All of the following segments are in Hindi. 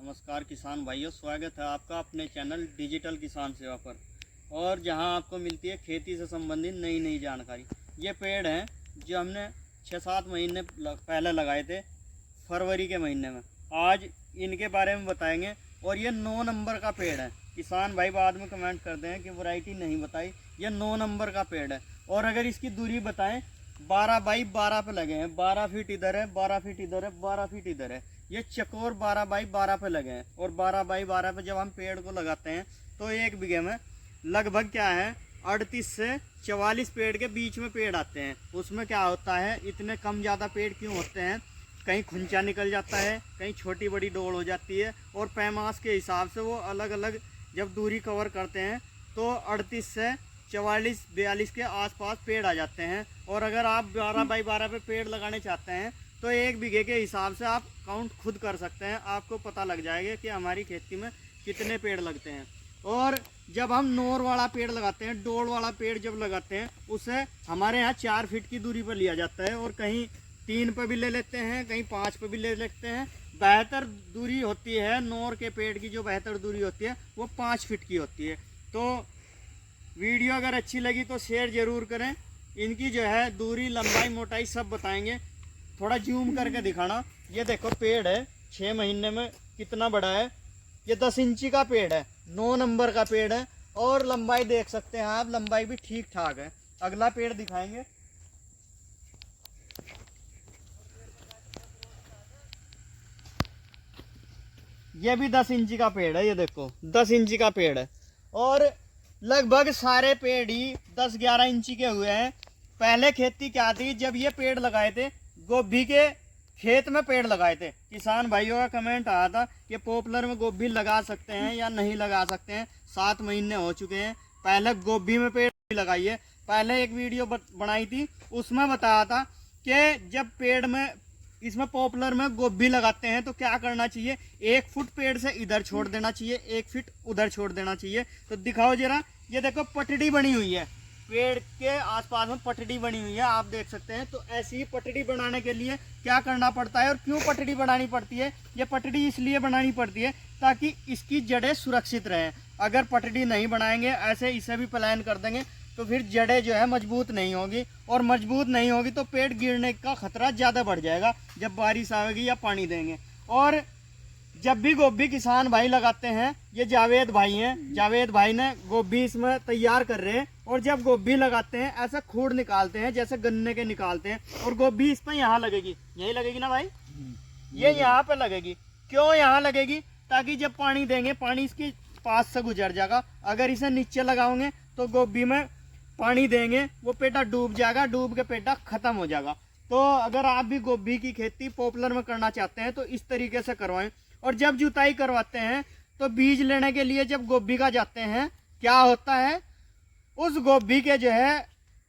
नमस्कार किसान भाइयों, स्वागत है आपका अपने चैनल डिजिटल किसान सेवा पर। और जहां आपको मिलती है खेती से संबंधित नई नई जानकारी। ये पेड़ हैं जो हमने 6-7 महीने पहले लगाए थे, फरवरी के महीने में। आज इनके बारे में बताएंगे। और ये 9 नंबर का पेड़ है। किसान भाई बाद में कमेंट करते हैं कि वैरायटी नहीं बताई। ये 9 नंबर का पेड़ है। और अगर इसकी दूरी बताएं, 12 बाई 12 पे लगे हैं। 12 फीट इधर है, 12 फीट इधर है, 12 फीट इधर है। ये चकोर 12 बाई 12 पे लगे हैं। और 12 बाई 12 पे जब हम पेड़ को लगाते हैं तो 1 बीघे में लगभग क्या है 38 से 44 पेड़ के बीच में पेड़ आते हैं। उसमें क्या होता है, इतने कम ज़्यादा पेड़ क्यों होते हैं? कहीं खुंचा निकल जाता है, कहीं छोटी बड़ी डोल हो जाती है। और पैमास के हिसाब से वो अलग अलग जब दूरी कवर करते हैं तो 38 से 44-42 के आसपास पेड़ आ जाते हैं। और अगर आप 12 बाई 12 पे पेड़ लगाने चाहते हैं तो 1 बीघे के हिसाब से आप काउंट खुद कर सकते हैं। आपको पता लग जाएगा कि हमारी खेती में कितने पेड़ लगते हैं। और जब हम नोर वाला पेड़ लगाते हैं, डोल वाला पेड़ जब लगाते हैं, उसे हमारे यहाँ 4 फीट की दूरी पर लिया जाता है। और कहीं 3 पे भी ले लेते हैं, कहीं 5 पे भी ले लेते हैं। बेहतर दूरी होती है नोर के पेड़ की, जो बेहतर दूरी होती है वो 5 फीट की होती है। तो वीडियो अगर अच्छी लगी तो शेयर ज़रूर करें। इनकी जो है दूरी, लंबाई, मोटाई सब बताएंगे। थोड़ा जूम करके दिखाना। ये देखो पेड़ है, 6 महीने में कितना बड़ा है। ये 10 इंची का पेड़ है, 9 नंबर का पेड़ है। और लंबाई देख सकते हैं आप, लंबाई भी ठीक ठाक है। अगला पेड़ दिखाएंगे। ये भी 10 इंची का पेड़ है। ये देखो 10 इंची का पेड़ है। और लगभग सारे पेड़ ही 10-11 इंची के हुए हैं। पहले खेती क्या थी, जब ये पेड़ लगाए थे गोभी के खेत में पेड़ लगाए थे। किसान भाइयों का कमेंट आया था कि पॉपुलर में गोभी लगा सकते हैं या नहीं लगा सकते हैं। 7 महीने हो चुके हैं, पहले गोभी में पेड़ लगाइए। पहले एक वीडियो बनाई थी, उसमें बताया था कि जब पेड़ में इसमें पॉपुलर में गोभी लगाते हैं तो क्या करना चाहिए, 1 फुट पेड़ से इधर छोड़ देना चाहिए, 1 फीट उधर छोड़ देना चाहिए। तो दिखाओ जरा, ये देखो पटड़ी बनी हुई है, पेड़ के आसपास में पटड़ी बनी हुई है, आप देख सकते हैं। तो ऐसी ही पटड़ी बनाने के लिए क्या करना पड़ता है और क्यों पटड़ी बनानी पड़ती है? ये पटड़ी इसलिए बनानी पड़ती है ताकि इसकी जड़ें सुरक्षित रहें। अगर पटड़ी नहीं बनाएंगे, ऐसे इसे भी प्लान कर देंगे, तो फिर जड़ें जो है मजबूत नहीं होगी। और मजबूत नहीं होगी तो पेड़ गिरने का खतरा ज़्यादा बढ़ जाएगा जब बारिश आएगी या पानी देंगे। और जब भी गोभी किसान भाई लगाते हैं, ये जावेद भाई हैं, जावेद भाई ने गोभी इसमें तैयार कर रहे हैं। और जब गोभी लगाते हैं ऐसा खूड़ निकालते हैं जैसे गन्ने के निकालते हैं। और गोभी इस पर यहाँ लगेगी, यही लगेगी ना भाई, ये यहाँ पे लगेगी। क्यों यहाँ लगेगी? ताकि जब पानी देंगे पानी इसके पास से गुजर जाएगा। अगर इसे नीचे लगाओगे तो गोभी में पानी देंगे वो पेटा डूब जाएगा, डूब के पेटा खत्म हो जाएगा। तो अगर आप भी गोभी की खेती पॉपुलर में करना चाहते हैं तो इस तरीके से करवाएं। और जब जुताई करवाते हैं तो बीज लेने के लिए जब गोभी का जाते हैं, क्या होता है, उस गोभी के जो है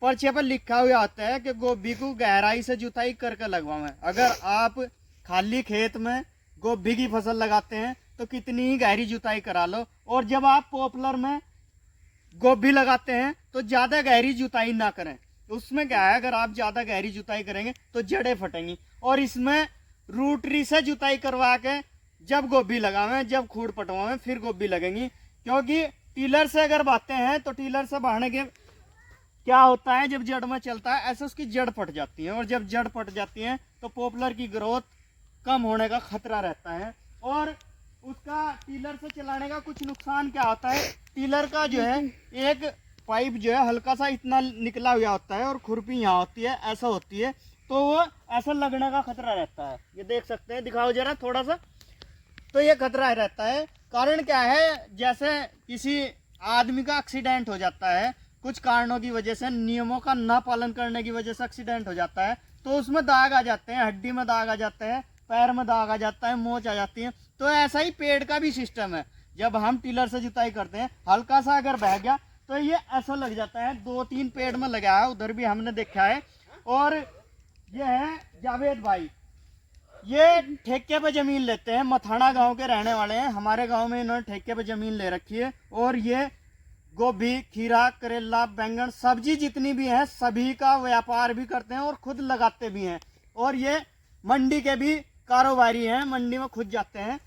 पर्चे पर लिखा हुआ होता है कि गोभी को गहराई से जुताई करके लगवाएं। अगर आप खाली खेत में गोभी की फसल लगाते हैं तो कितनी ही गहरी जुताई करा लो। और जब आप पॉपुलर में गोभी लगाते हैं तो ज़्यादा गहरी जुताई ना करें। उसमें क्या है, अगर आप ज़्यादा गहरी जुताई करेंगे तो जड़ें फटेंगी। और इसमें रूटरी से जुताई करवा के जब गोभी लगावें, जब खूड़ पटवावें, फिर गोभी लगेंगी। क्योंकि टीलर से अगर बातें हैं तो टीलर से बहाने के क्या होता है, जब जड़ में चलता है ऐसे उसकी जड़ पट जाती है। और जब जड़ पट जाती है तो पॉपुलर की ग्रोथ कम होने का खतरा रहता है। और उसका टीलर से चलाने का कुछ नुकसान क्या होता है, टीलर का जो है एक पाइप जो है हल्का सा इतना निकला हुआ होता है और खुरपी यहाँ होती है, ऐसा होती है, तो वो ऐसा लगने का खतरा रहता है। ये देख सकते हैं, दिखाओ जरा थोड़ा सा। तो ये खतरा रहता है। कारण क्या है, जैसे किसी आदमी का एक्सीडेंट हो जाता है, कुछ कारणों की वजह से, नियमों का ना पालन करने की वजह से एक्सीडेंट हो जाता है, तो उसमें दाग आ जाते हैं, हड्डी में दाग आ जाते हैं, पैर में दाग आ जाता है, मोच आ जाती है। तो ऐसा ही पेड़ का भी सिस्टम है। जब हम टिलर से जुताई करते हैं, हल्का सा अगर बह गया तो ये ऐसा लग जाता है। 2-3 पेड़ में लगा है, उधर भी हमने देखा है। और ये है जावेद भाई, ये ठेके पे जमीन लेते हैं, मथाना गांव के रहने वाले हैं। हमारे गांव में इन्होंने ठेके पे जमीन ले रखी है। और ये गोभी, खीरा, करेला, बैंगन, सब्जी जितनी भी है सभी का व्यापार भी करते हैं और खुद लगाते भी हैं। और ये मंडी के भी कारोबारी हैं, मंडी में खुद जाते हैं।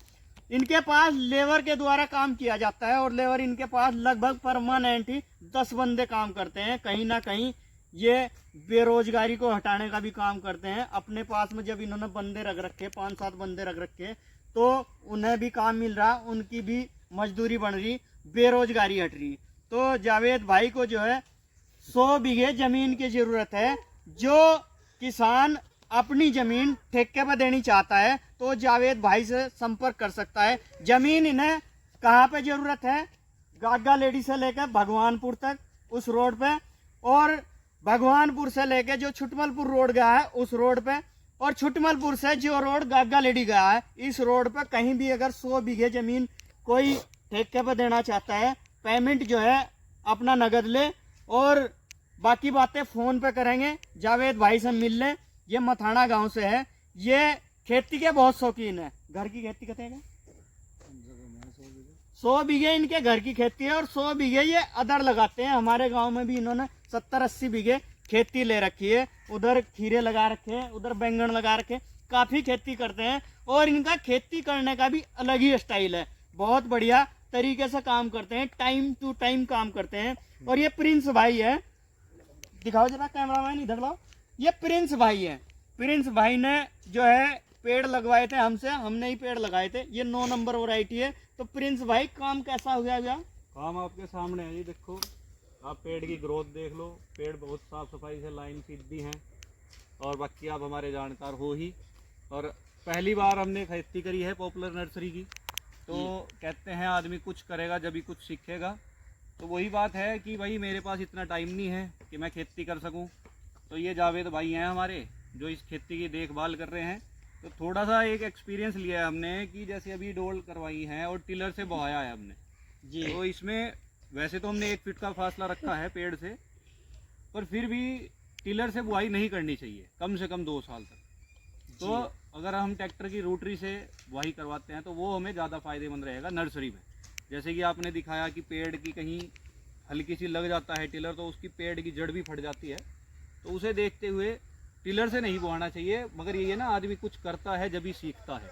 इनके पास लेबर के द्वारा काम किया जाता है और लेबर इनके पास लगभग परमानेंट ही 10 बंदे काम करते हैं। कहीं ना कहीं ये बेरोजगारी को हटाने का भी काम करते हैं। अपने पास में जब इन्होंने बंदे रख रखे, 5-7 बंदे रख रखे, तो उन्हें भी काम मिल रहा, उनकी भी मजदूरी बन रही, बेरोजगारी हट रही। तो जावेद भाई को जो है 100 बीघे जमीन की जरूरत है। जो किसान अपनी जमीन ठेके पर देनी चाहता है तो जावेद भाई से संपर्क कर सकता है। जमीन इन्हें कहाँ पे जरूरत है? गागा लेडी से लेकर भगवानपुर तक उस रोड पे, और भगवानपुर से लेकर जो छुटमलपुर रोड गया है उस रोड पे, और छुटमलपुर से जो रोड गागा लेडी गया है इस रोड पे कहीं भी अगर 100 बीघे जमीन कोई ठेके पे देना चाहता है, पेमेंट जो है अपना नगद ले और बाकी बातें फोन पे करेंगे। जावेद भाई से मिल ले। ये मथाना गांव से है। ये खेती के बहुत शौकीन है। घर की खेती कहते हैं 100 बीघे इनके घर की खेती है और 100 बीघे ये अदर लगाते हैं। हमारे गांव में भी इन्होंने 70-80 बीघे खेती ले रखी है। उधर खीरे लगा रखे हैं, उधर बैंगन लगा रखे, काफी खेती करते हैं। और इनका खेती करने का भी अलग ही स्टाइल है। बहुत बढ़िया तरीके से काम करते हैं, टाइम टू टाइम काम करते हैं। और ये प्रिंस भाई है, दिखाओ जरा कैमरामैन, इधर लाओ। ये प्रिंस भाई है। प्रिंस भाई ने जो है पेड़ लगवाए थे हमसे, हमने ही पेड़ लगाए थे। ये 9 नंबर वैरायटी है। तो प्रिंस भाई काम कैसा हुआ भैया? काम आपके सामने है जी, देखो आप पेड़ की ग्रोथ देख लो। पेड़ बहुत साफ सफाई से लाइन सीधी हैं और बाकी आप हमारे जानकार हो ही। और पहली बार हमने खेती करी है पॉपुलर नर्सरी की। तो कहते हैं आदमी कुछ करेगा जब ही कुछ सीखेगा। तो वही बात है कि भाई मेरे पास इतना टाइम नहीं है कि मैं खेती कर सकूं। तो ये जावेद भाई हैं हमारे जो इस खेती की देखभाल कर रहे हैं। तो थोड़ा सा एक एक्सपीरियंस लिया है हमने कि जैसे अभी डोल करवाई है और टिलर से बहाया है हमने जी। तो इसमें वैसे तो हमने 1 फीट का फासला रखा है पेड़ से, पर फिर भी टिलर से बुआई नहीं करनी चाहिए कम से कम 2 साल तक। तो अगर हम ट्रैक्टर की रोटरी से बुआई करवाते हैं तो वो हमें ज़्यादा फायदेमंद रहेगा नर्सरी में। जैसे कि आपने दिखाया कि पेड़ की कहीं हल्की सी लग जाता है टिलर तो उसकी पेड़ की जड़ भी फट जाती है। तो उसे देखते हुए टिलर से नहीं बोआना चाहिए। मगर ये है ना, आदमी कुछ करता है जब ही सीखता है।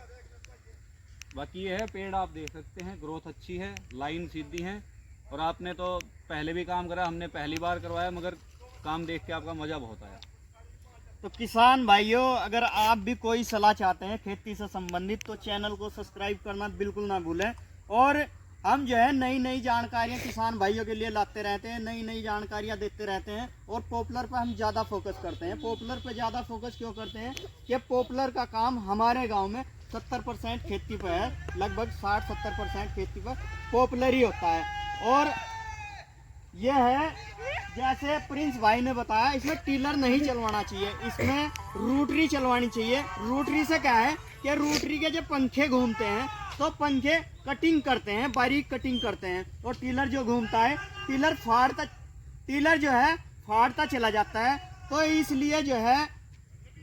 बाकी ये है, पेड़ आप देख सकते हैं ग्रोथ अच्छी है, लाइन सीधी है। और आपने तो पहले भी काम करा, हमने पहली बार करवाया, मगर काम देख के आपका मज़ा बहुत आया। तो किसान भाइयों, अगर आप भी कोई सलाह चाहते हैं खेती से संबंधित तो चैनल को सब्सक्राइब करना बिल्कुल ना भूलें। और हम जो है नई नई जानकारियां किसान भाइयों के लिए लाते रहते हैं, नई नई जानकारियां देते रहते हैं। और पॉपुलर पर हम ज़्यादा फोकस करते हैं। पॉपुलर पर ज़्यादा फोकस क्यों करते हैं कि पॉपुलर का काम हमारे गांव में 70% खेती पर है, लगभग 60-70% खेती पर पॉपुलर ही होता है। और यह है जैसे प्रिंस भाई ने बताया, इसमें टिलर नहीं चलवाना चाहिए, इसमें रूटरी चलवानी चाहिए। रूटरी से क्या है कि रूटरी के जो पंखे घूमते हैं तो पंखे कटिंग करते हैं, बारीक कटिंग करते हैं। और टिलर जो घूमता है टिलर जो है फाड़ता चला जाता है। तो इसलिए जो है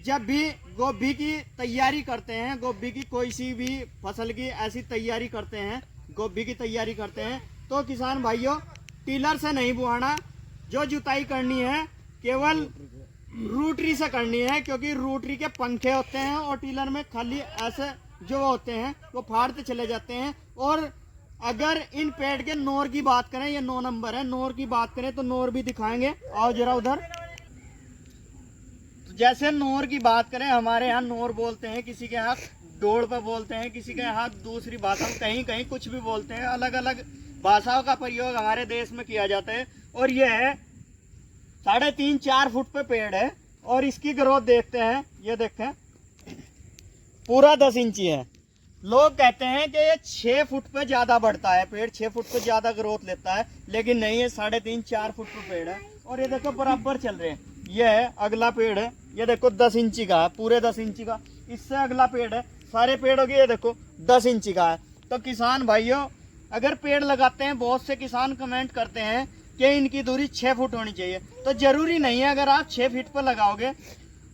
जब भी गोभी की तैयारी करते हैं, गोभी की कोई सी भी फसल की ऐसी तैयारी करते हैं, गोभी की तैयारी करते हैं, तो किसान भाइयों टिलर से नहीं बुआना। जो जुताई करनी है केवल रूटरी से करनी है, क्योंकि रूटरी के पंखे होते हैं और टिलर में खाली ऐसे जो होते हैं वो फाड़ते चले जाते हैं। और अगर इन पेड़ के नोर की बात करें, ये 9 नंबर है, नोर की बात करें तो नोर भी दिखाएंगे, आओ जरा उधर। तो जैसे नोर की बात करें, हमारे यहाँ नोर बोलते हैं, किसी के यहाँ डोड़ पे बोलते हैं, किसी के यहाँ दूसरी भाषा में कहीं कहीं कुछ भी बोलते हैं। अलग अलग भाषाओं का प्रयोग हमारे देश में किया जाता है। और ये है 3.5-4 फुट पे पेड़ है। और इसकी ग्रोथ देखते हैं, ये देखें पूरा 10 इंची है। लोग कहते हैं कि ये 6 फुट पे ज्यादा बढ़ता है पेड़, 6 फुट पे ज्यादा ग्रोथ लेता है, लेकिन नहीं, है 3.5-4 फुट पे पेड़ है। और ये देखो बराबर चल रहे हैं। ये है अगला पेड़ है, ये देखो 10 इंची का है, पूरे 10 इंची का। इससे अगला पेड़ है, सारे पेड़ों की ये देखो 10 इंची का है। तो किसान भाइयों, अगर पेड़ लगाते हैं, बहुत से किसान कमेंट करते हैं कि इनकी दूरी 6 फुट होनी चाहिए। तो जरूरी नहीं है। अगर आप 6 फीट पर लगाओगे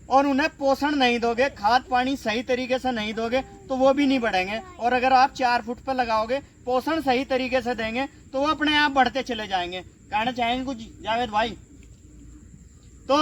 और उन्हें पोषण नहीं दोगे, खाद पानी सही तरीके से नहीं दोगे, तो वो भी नहीं बढ़ेंगे। और अगर आप 4 फुट पर लगाओगे, पोषण सही तरीके से देंगे, तो वो अपने आप बढ़ते चले जाएंगे। कहना चाहेंगे कुछ जावेद भाई? तो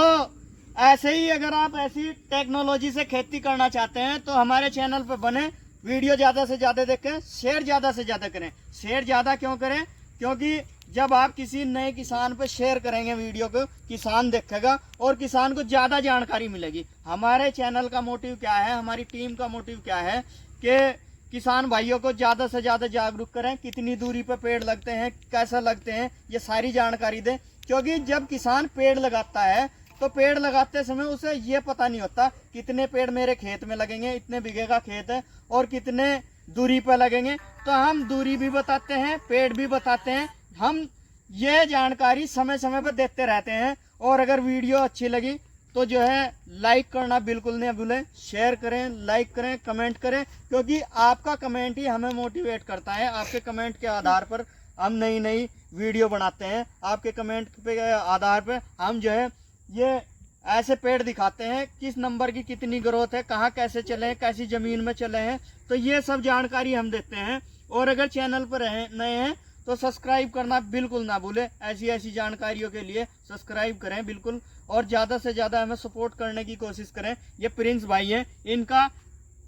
ऐसे ही अगर आप ऐसी टेक्नोलॉजी से खेती करना चाहते हैं तो हमारे चैनल पर बने, वीडियो ज़्यादा से ज़्यादा देखें, शेयर ज़्यादा से ज़्यादा करें। शेयर ज़्यादा क्यों करें? क्योंकि जब आप किसी नए किसान पर शेयर करेंगे वीडियो को, किसान देखेगा और किसान को ज़्यादा जानकारी मिलेगी। हमारे चैनल का मोटिव क्या है, हमारी टीम का मोटिव क्या है कि किसान भाइयों को ज़्यादा से ज़्यादा जागरूक करें, कितनी दूरी पर पेड़ लगते हैं, कैसे लगते हैं, ये सारी जानकारी दें। क्योंकि जब किसान पेड़ लगाता है तो पेड़ लगाते समय उसे ये पता नहीं होता कितने पेड़ मेरे खेत में लगेंगे, इतने बीघे का खेत है और कितने दूरी पर लगेंगे। तो हम दूरी भी बताते हैं, पेड़ भी बताते हैं, हम ये जानकारी समय समय पर देते रहते हैं। और अगर वीडियो अच्छी लगी तो जो है लाइक करना बिल्कुल नहीं भूलें, शेयर करें, लाइक करें, कमेंट करें, क्योंकि आपका कमेंट ही हमें मोटिवेट करता है। आपके कमेंट के आधार पर हम नई नई वीडियो बनाते हैं, आपके कमेंट पे आधार पर हम जो है ये ऐसे पेड़ दिखाते हैं, किस नंबर की कितनी ग्रोथ है, कहाँ कैसे चले हैं, कैसी ज़मीन में चले हैं, तो ये सब जानकारी हम देते हैं। और अगर चैनल पर नए हैं तो सब्सक्राइब करना बिल्कुल ना भूलें। ऐसी ऐसी जानकारियों के लिए सब्सक्राइब करें बिल्कुल, और ज़्यादा से ज़्यादा हमें सपोर्ट करने की कोशिश करें। ये प्रिंस भाई हैं, इनका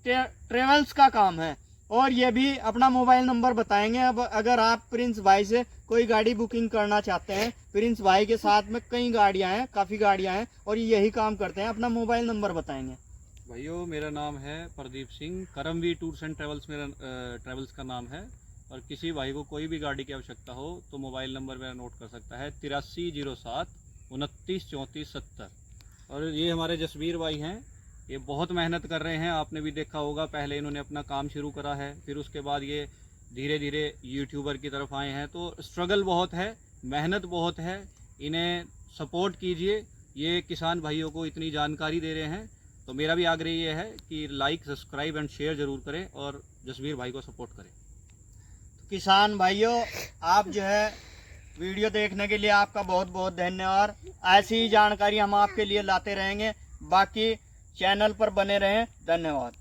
ट्रेवल्स का काम है और ये भी अपना मोबाइल नंबर बताएंगे। अब अगर आप प्रिंस भाई से कोई गाड़ी बुकिंग करना चाहते हैं, प्रिंस भाई के साथ में कई गाड़ियां हैं, काफ़ी गाड़ियां हैं और ये यही काम करते हैं। अपना मोबाइल नंबर बताएंगे। भाइयों, मेरा नाम है Pradeep Singh, Karamveer tours and travels मेरा ट्रेवल्स का नाम है। और किसी भाई को कोई भी गाड़ी की आवश्यकता हो तो मोबाइल नंबर मेरा नोट कर सकता है 8307 29 34 70। और ये हमारे जसवीर भाई हैं, ये बहुत मेहनत कर रहे हैं। आपने भी देखा होगा, पहले इन्होंने अपना काम शुरू करा है, फिर उसके बाद ये धीरे धीरे यूट्यूबर की तरफ आए हैं। तो स्ट्रगल बहुत है, मेहनत बहुत है, इन्हें सपोर्ट कीजिए। ये किसान भाइयों को इतनी जानकारी दे रहे हैं, तो मेरा भी आग्रह ये है कि लाइक, सब्सक्राइब एंड शेयर ज़रूर करें और जसवीर भाई को सपोर्ट करें। किसान भाइयों, आप जो है वीडियो देखने के लिए आपका बहुत बहुत धन्यवाद। ऐसी ही जानकारी हम आपके लिए लाते रहेंगे। बाकी चैनल पर बने रहें। धन्यवाद।